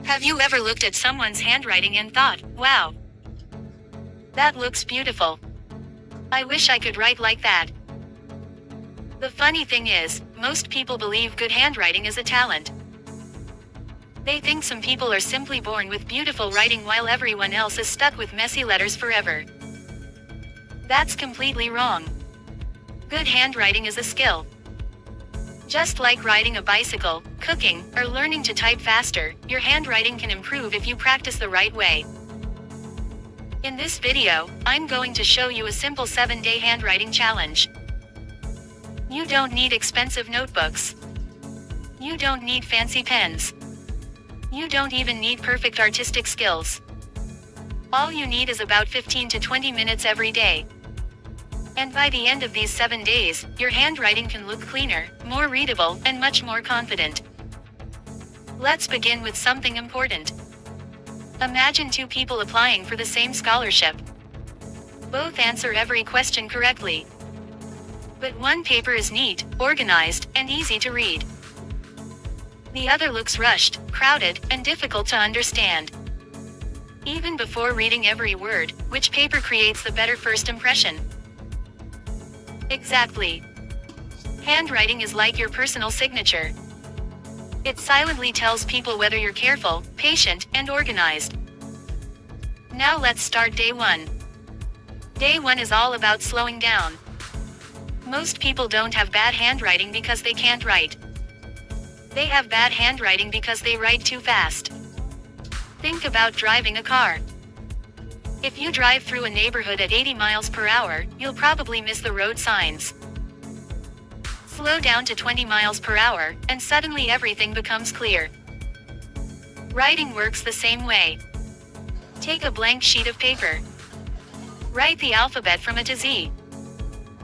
Have you ever looked at someone's handwriting and thought, wow, that looks beautiful. I wish I could write like that. The funny thing is, most people believe good handwriting is a talent. They think some people are simply born with beautiful writing while everyone else is stuck with messy letters forever. That's completely wrong. Good handwriting is a skill. Just like riding a bicycle, cooking, or learning to type faster, your handwriting can improve if you practice the right way. In this video, I'm going to show you a simple 7-day handwriting challenge. You don't need expensive notebooks. You don't need fancy pens. You don't even need perfect artistic skills. All you need is about 15 to 20 minutes every day. And by the end of these 7 days, your handwriting can look cleaner, more readable, and much more confident. Let's begin with something important. Imagine two people applying for the same scholarship. Both answer every question correctly. But one paper is neat, organized, and easy to read. The other looks rushed, crowded, and difficult to understand. Even before reading every word, which paper creates the better first impression? Exactly. Handwriting is like your personal signature. It silently tells people whether you're careful, patient, and organized. Now let's start day 1. Day 1 is all about slowing down. Most people don't have bad handwriting because they can't write. They have bad handwriting because they write too fast. Think about driving a car. If you drive through a neighborhood at 80 miles per hour, you'll probably miss the road signs. Slow down to 20 miles per hour, and suddenly everything becomes clear. Writing works the same way. Take a blank sheet of paper. Write the alphabet from A to Z.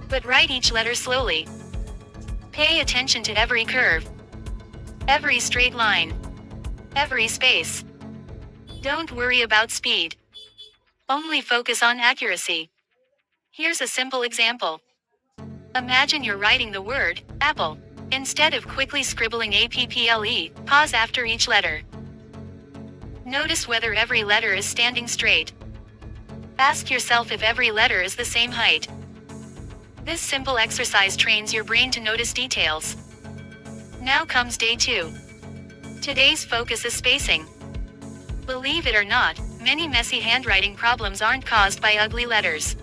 But write each letter slowly. Pay attention to every curve, every straight line, every space. Don't worry about speed. Only focus on accuracy. Here's a simple example. Imagine you're writing the word, apple. Instead of quickly scribbling APPLE, pause after each letter. Notice whether every letter is standing straight. Ask yourself if every letter is the same height. This simple exercise trains your brain to notice details. Now comes day 2. Today's focus is spacing. Believe it or not, many messy handwriting problems aren't caused by ugly letters.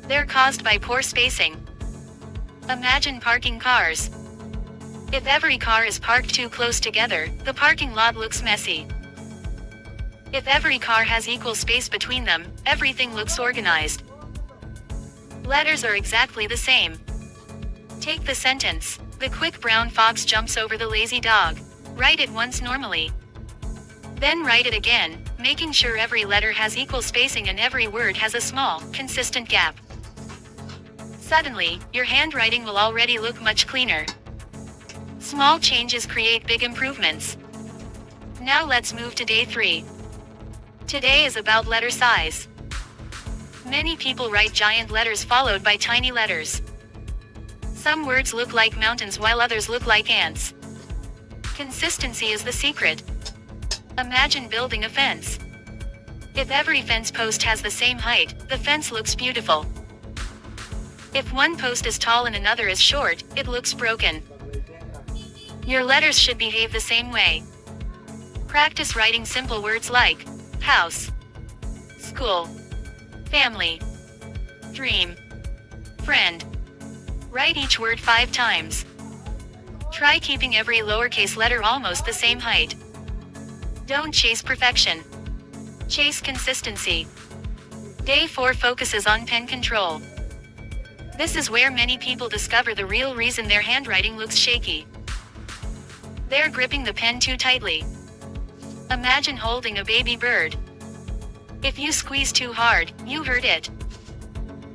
They're caused by poor spacing. Imagine parking cars. If every car is parked too close together, the parking lot looks messy. If every car has equal space between them, everything looks organized. Letters are exactly the same. Take the sentence, "The quick brown fox jumps over the lazy dog." Write it once normally. Then write it again, making sure every letter has equal spacing and every word has a small, consistent gap. Suddenly, your handwriting will already look much cleaner. Small changes create big improvements. Now let's move to day 3. Today is about letter size. Many people write giant letters followed by tiny letters. Some words look like mountains while others look like ants. Consistency is the secret. Imagine building a fence. If every fence post has the same height, the fence looks beautiful. If one post is tall and another is short, it looks broken. Your letters should behave the same way. Practice writing simple words like house, school, family, dream, friend. Write each word 5 times. Try keeping every lowercase letter almost the same height. Don't chase perfection. Chase consistency. Day 4 focuses on pen control. This is where many people discover the real reason their handwriting looks shaky. They're gripping the pen too tightly. Imagine holding a baby bird. If you squeeze too hard, you hurt it.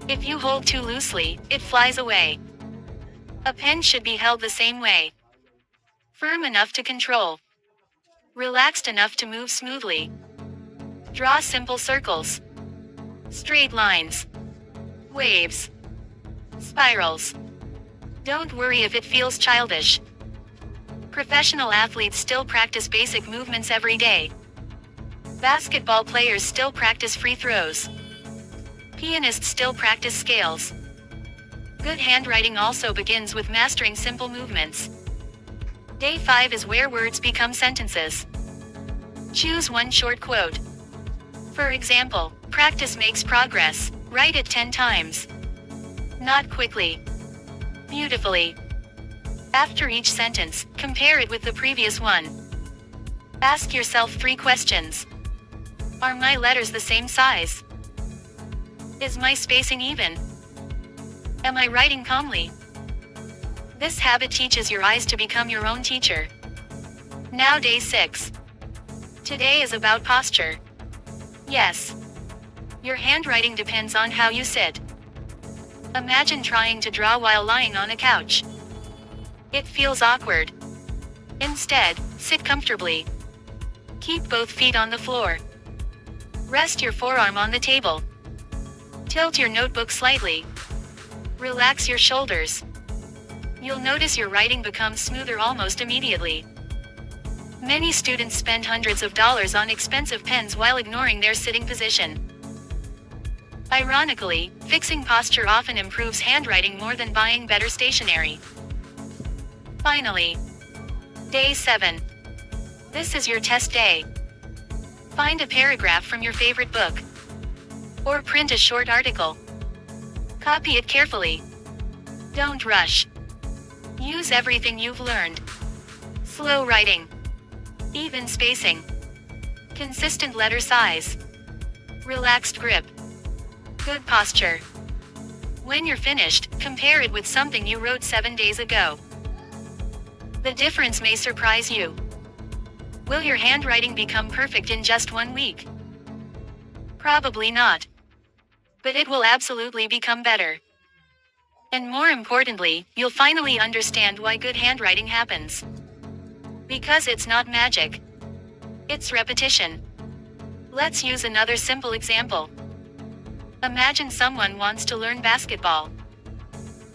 If you hold too loosely, it flies away. A pen should be held the same way. Firm enough to control. Relaxed enough to move smoothly. Draw simple circles. Straight lines. Waves. Spirals. Don't worry if it feels childish. Professional athletes still practice basic movements every day. Basketball players still practice free throws. Pianists still practice scales. Good handwriting also begins with mastering simple movements. Day 5 is where words become sentences. Choose one short quote. For example, practice makes progress. Write it 10 times. Not quickly. Beautifully. After each sentence, compare it with the previous one. Ask yourself 3 questions. Are my letters the same size? Is my spacing even? Am I writing calmly? This habit teaches your eyes to become your own teacher. Now day 6. Today is about posture. Yes. Your handwriting depends on how you sit. Imagine trying to draw while lying on a couch. It feels awkward. Instead, sit comfortably. Keep both feet on the floor. Rest your forearm on the table. Tilt your notebook slightly. Relax your shoulders. You'll notice your writing becomes smoother almost immediately. Many students spend hundreds of dollars on expensive pens while ignoring their sitting position. Ironically, fixing posture often improves handwriting more than buying better stationery. Finally, day 7. This is your test day. Find a paragraph from your favorite book. Or print a short article. Copy it carefully. Don't rush. Use everything you've learned. Slow writing. Even spacing. Consistent letter size. Relaxed grip. Good posture. When you're finished, compare it with something you wrote 7 days ago. The difference may surprise you. Will your handwriting become perfect in just 1 week? Probably not. But it will absolutely become better. And more importantly, you'll finally understand why good handwriting happens. Because it's not magic. It's repetition. Let's use another simple example. Imagine someone wants to learn basketball.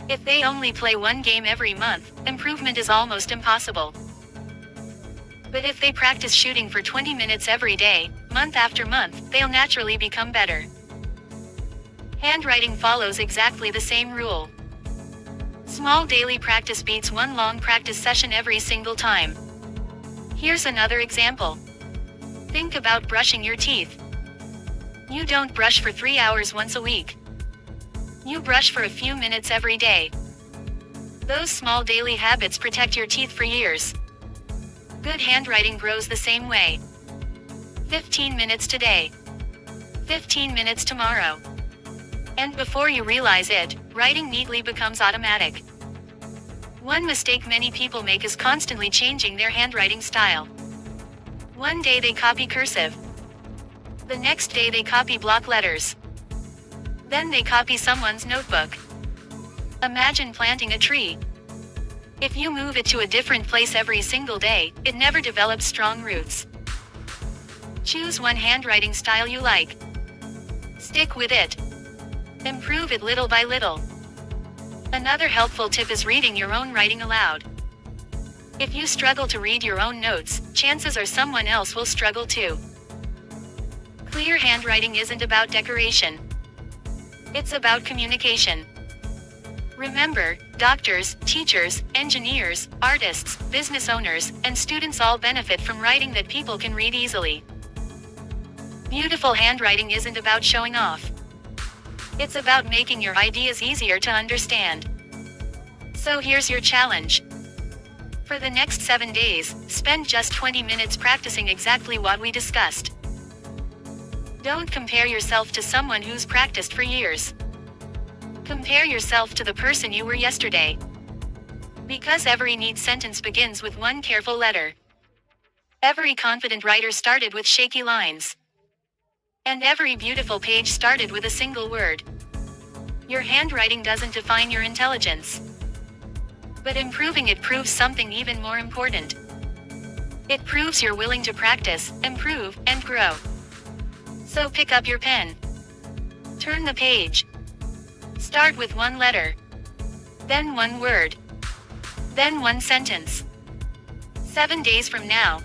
If they only play 1 game every month, improvement is almost impossible. But if they practice shooting for 20 minutes every day, month after month, they'll naturally become better. Handwriting follows exactly the same rule. Small daily practice beats 1 long practice session every single time. Here's another example. Think about brushing your teeth. You don't brush for 3 hours once a week. You brush for a few minutes every day. Those small daily habits protect your teeth for years. Good handwriting grows the same way. 15 minutes today. 15 minutes tomorrow. And before you realize it, writing neatly becomes automatic. One mistake many people make is constantly changing their handwriting style. One day they copy cursive. The next day they copy block letters. Then they copy someone's notebook. Imagine planting a tree. If you move it to a different place every single day, it never develops strong roots. Choose one handwriting style you like. Stick with it. Improve it little by little. Another helpful tip is reading your own writing aloud. If you struggle to read your own notes, chances are someone else will struggle too. Clear handwriting isn't about decoration. It's about communication. Remember, doctors, teachers, engineers, artists, business owners, and students all benefit from writing that people can read easily. Beautiful handwriting isn't about showing off. It's about making your ideas easier to understand. So here's your challenge. For the next 7 days, spend just 20 minutes practicing exactly what we discussed. Don't compare yourself to someone who's practiced for years. Compare yourself to the person you were yesterday. Because every neat sentence begins with one careful letter. Every confident writer started with shaky lines. And every beautiful page started with a single word. Your handwriting doesn't define your intelligence. But improving it proves something even more important. It proves you're willing to practice, improve, and grow. So pick up your pen. Turn the page. Start with 1 letter. Then 1 word. Then 1 sentence. 7 days from now,